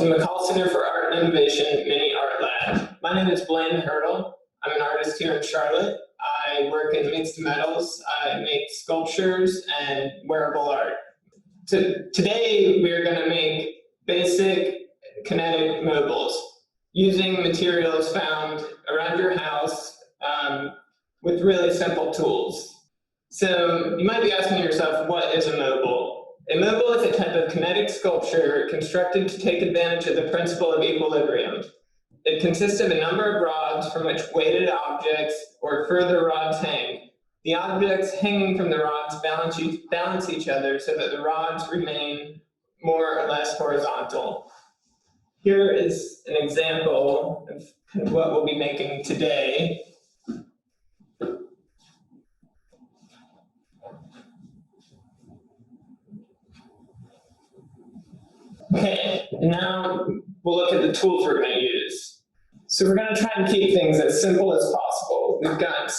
to McCall Center for Art and Innovation Mini Art Lab. My name is Blaine Hurdle. I'm an artist here in Charlotte. I work in mixed metals. I make sculptures and wearable art. Today, we're going to make basic kinetic mobiles using materials found around your house with really simple tools. So you might be asking yourself, what is a mobile? A mobile is a type of kinetic sculpture constructed to take advantage of the principle of equilibrium. It consists of a number of rods from which weighted objects or further rods hang. The objects hanging from the rods balance each other so that the rods remain more or less horizontal. Here is an example of kind of what we'll be making today. Okay, now we'll look at the tools we're going to use. So we're going to try and keep things as simple as possible. We've got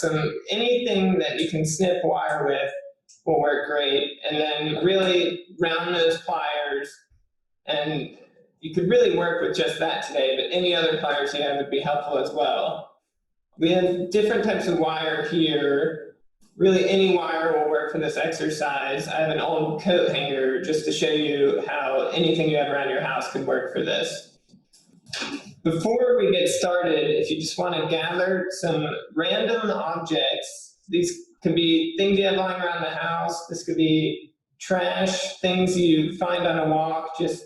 anything that you can snip wire with will work great, and then really round nose pliers, and you could really work with just that today, but any other pliers you have would be helpful as well. We have different types of wire here. Really, any wire will work for this exercise. I have an old coat hanger just to show you how anything you have around your house could work for this. Before we get started, if you just want to gather some random objects, these could be things you have lying around the house. This could be trash, things you find on a walk. Just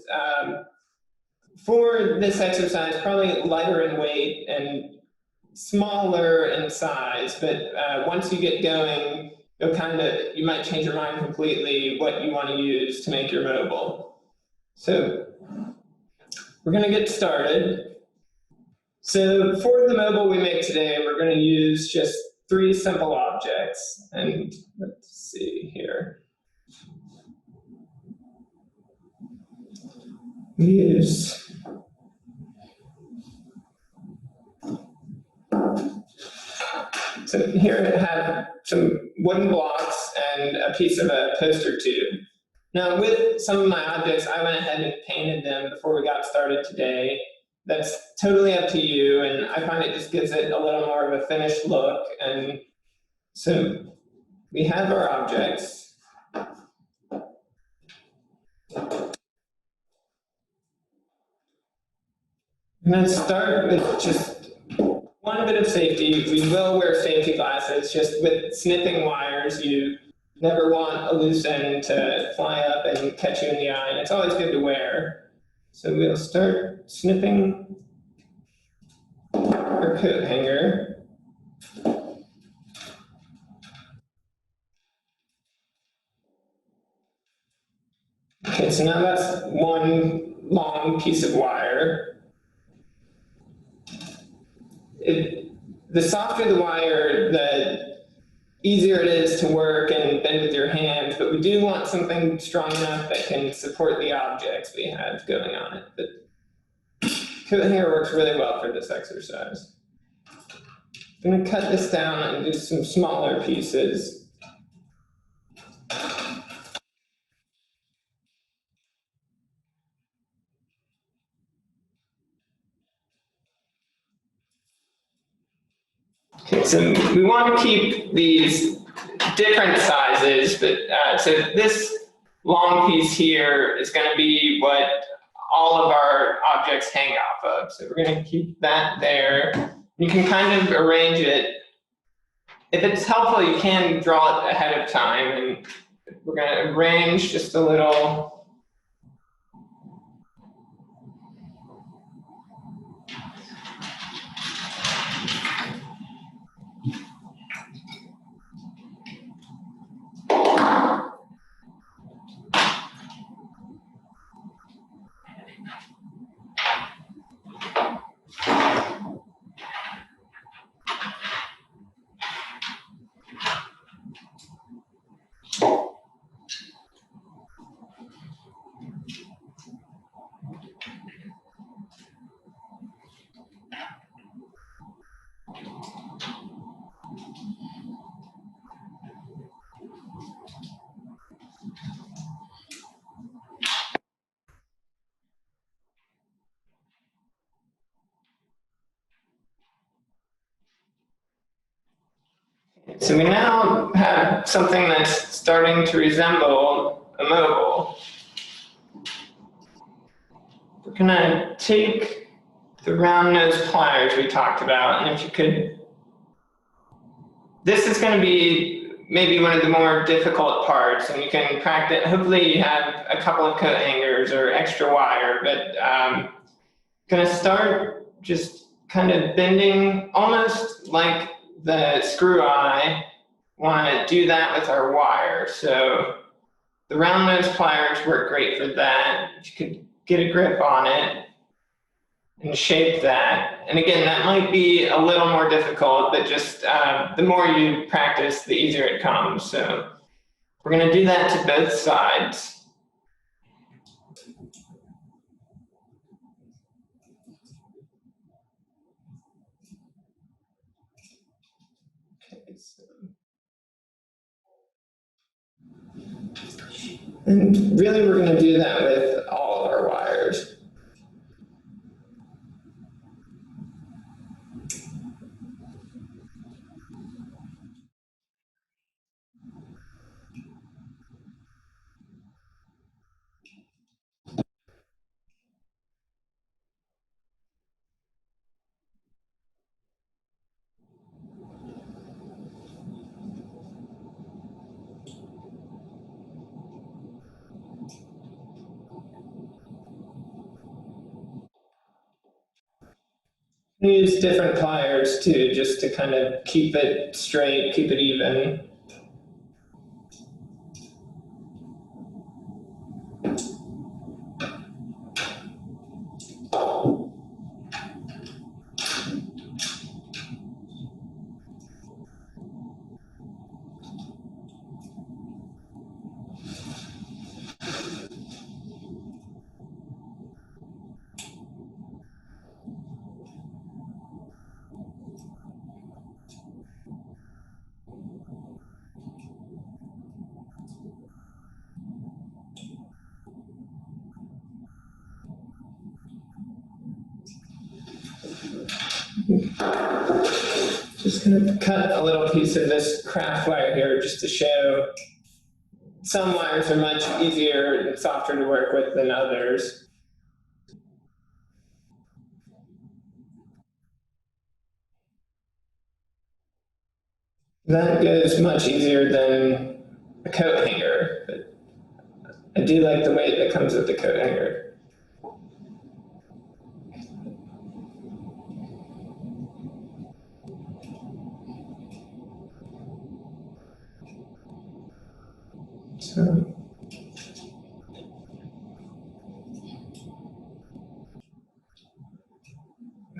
for this exercise, probably lighter in weight and smaller in size, but once you get going, you might change your mind completely what you want to use to make your mobile. So we're going to get started. So for the mobile we make today, we're going to use just 3 simple objects. And let's see here. We use so here I have some wooden blocks and a piece of a poster tube. Now with some of my objects, I went ahead and painted them before we got started today. That's totally up to you, and I find it just gives it a little more of a finished look. And so we have our objects. I'm going to start with just one bit of safety. We will wear safety glasses. Just with snipping wires, you never want a loose end to fly up and catch you in the eye, and it's always good to wear. So we'll start snipping our coat hanger. Okay, so now that's one long piece of wire. The softer the wire, the easier it is to work and bend with your hands, but we do want something strong enough that can support the objects we have going on it. But coat hanger works really well for this exercise. I'm going to cut this down and do some smaller pieces. Okay, so we want to keep these different sizes, but so this long piece here is going to be what all of our objects hang off of. So we're going to keep that there. You can kind of arrange it. If it's helpful, you can draw it ahead of time, and we're going to arrange just a little. So we now have something that's starting to resemble a mobile. We're gonna take the round nose pliers we talked about, and if you could, this is gonna be maybe one of the more difficult parts, and you can practice, hopefully you have a couple of coat hangers or extra wire, but gonna start just kind of bending almost like the screw eye. Want to do that with our wire. So the round nose pliers work great for that. You could get a grip on it and shape that. And again, that might be a little more difficult, but just the more you practice, the easier it comes. So we're going to do that to both sides. And really, we're going to do that with all of our wires. Use different pliers too, just to kind of keep it straight, keep it even. Just gonna cut a little piece of this craft wire here just to show some wires are much easier and softer to work with than others. That goes much easier than a coat hanger, but I do like the weight that comes with the coat hanger. So,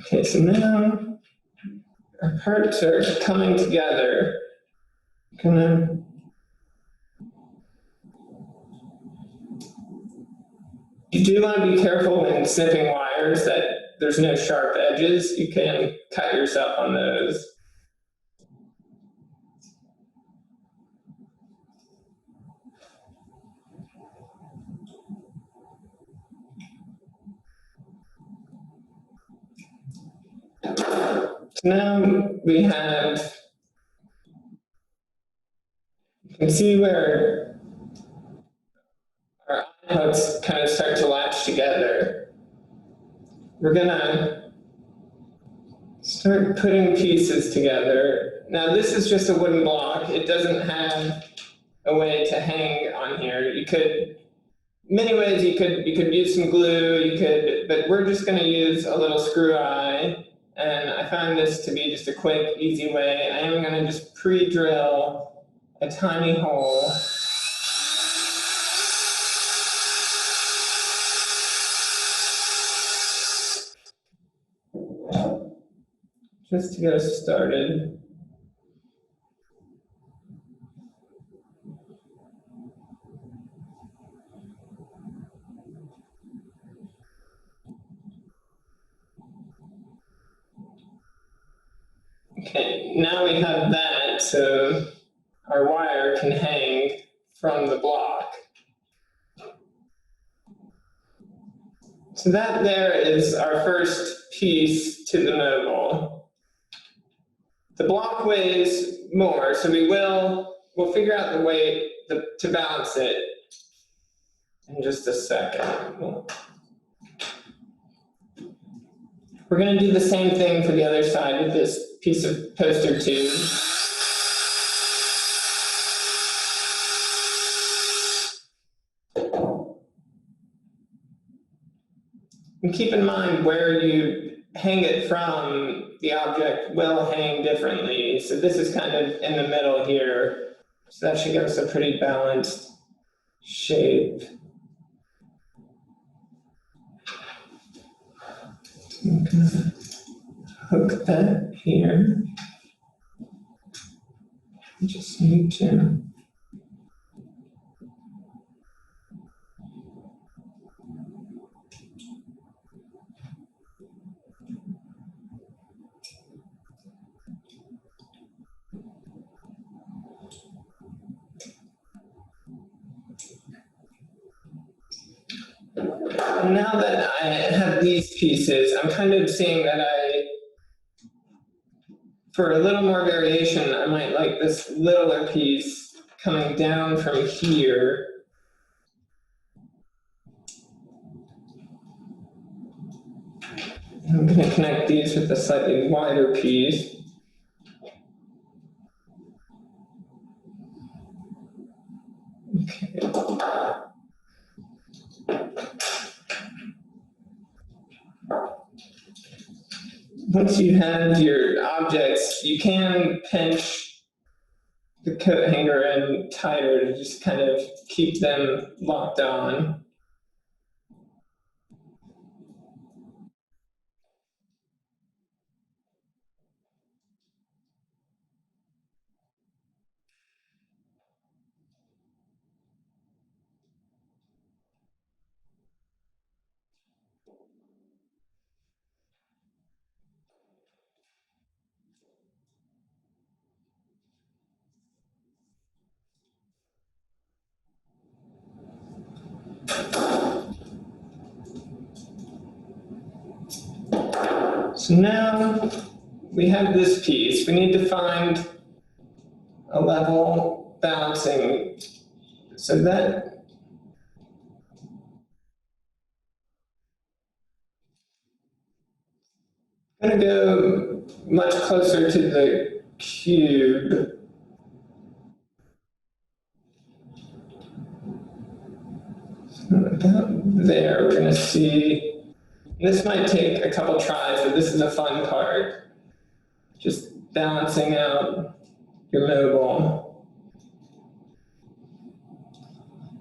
okay, so now our parts are coming together. You do want to be careful when snipping wires that there's no sharp edges. You can cut yourself on those. So now we have, you can see where our eye hooks kind of start to latch together. We're gonna start putting pieces together. Now this is just a wooden block. It doesn't have a way to hang on here. You could, many ways you could use some glue, but we're just gonna use a little screw eye. And I found this to be just a quick, easy way. I am gonna just pre-drill a tiny hole. Just to get us started. Okay, now we have that, so our wire can hang from the block. So that there is our first piece to the mobile. The block weighs more, so we'll figure out the weight to balance it in just a second. We're going to do the same thing for the other side with this piece of poster tube. And keep in mind where you hang it from, the object will hang differently. So this is kind of in the middle here. So that should give us a pretty balanced shape. I'm gonna hook that here. I just need to. Now that I have these pieces, I'm kind of seeing that for a little more variation, I might like this littler piece coming down from here. I'm going to connect these with a slightly wider piece. Okay. Once you have your objects, you can pinch the coat hanger in tighter to just kind of keep them locked on. So now we have this piece. We need to find a level balancing so that I'm going to go much closer to the cube. So about there, we're going to see. This might take a couple tries, but this is a fun part. Just balancing out your mobile.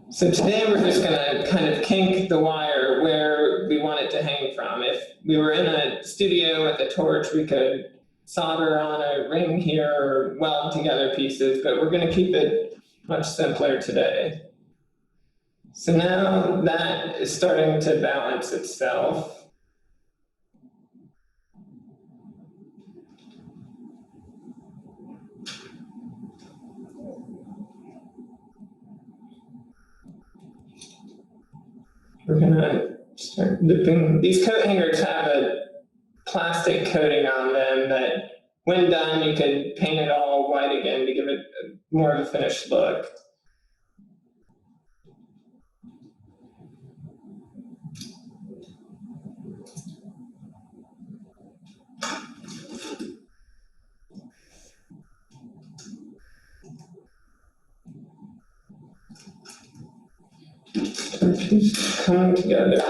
So today we're just going to kind of kink the wire where we want it to hang from. If we were in a studio with a torch, we could solder on a ring here or weld together pieces, but we're going to keep it much simpler today. So now that is starting to balance itself. We're going to start looping. These coat hangers have a plastic coating on them that, when done, you can paint it all white again to give it more of a finished look. Just coming together.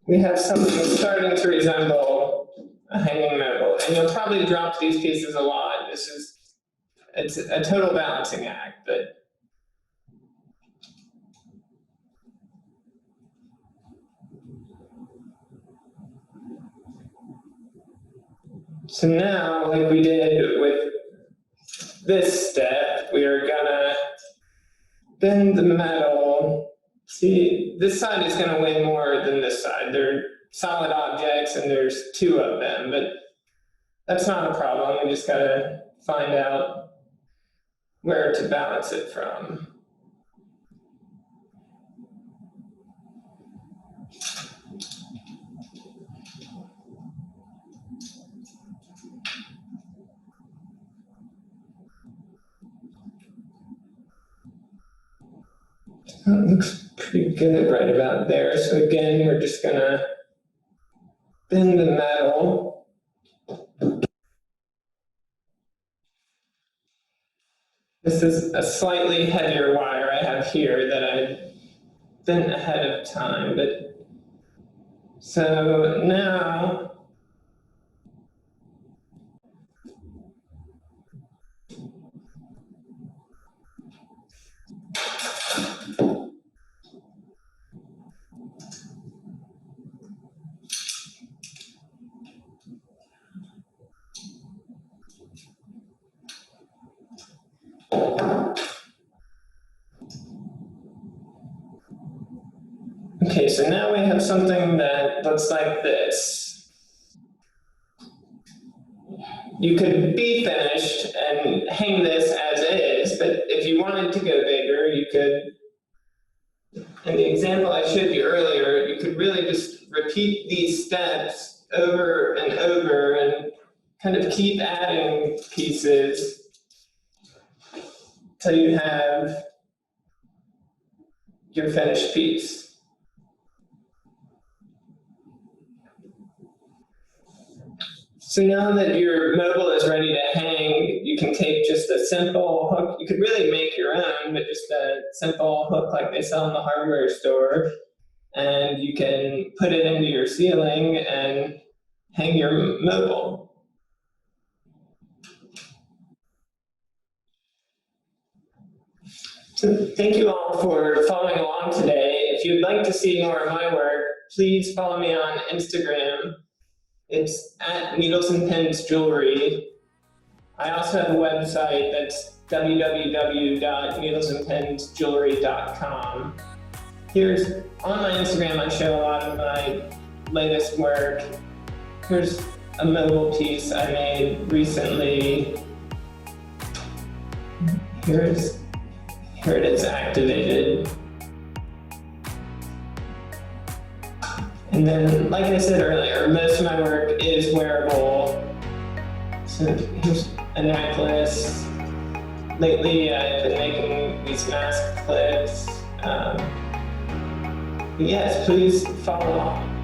We have something starting to resemble a hanging mobile, and you'll probably drop these pieces a lot. It's a total balancing act, but so now, like we did with this step, we are gonna bend the metal. See, this side is gonna weigh more than this side. They're solid objects and there's two of them, but that's not a problem. We just gotta find out where to balance it from. That looks pretty good right about there. So again, we're just gonna bend the metal. This is a slightly heavier wire I have here that I bent ahead of time, but so now okay, so now we have something that looks like this. You could be finished and hang this as is, but if you wanted to go bigger, you could, in the example I showed you earlier, you could really just repeat these steps over and over and kind of keep adding pieces till you have your finished piece. So now that your mobile is ready to hang, you can take just a simple hook. You could really make your own, but just a simple hook like they sell in the hardware store. And you can put it into your ceiling and hang your mobile. So thank you all for following along today. If you'd like to see more of my work, please follow me on Instagram. It's at Needles and Pins Jewelry. I also have a website that's www.needlesandpinsjewelry.com. Here's, on my Instagram, I show a lot of my latest work. Here's a mobile piece I made recently. Here it is activated. And then, like I said earlier, most of my work is wearable. So here's a necklace. Lately, I've been making these mask clips. Yes, please follow along.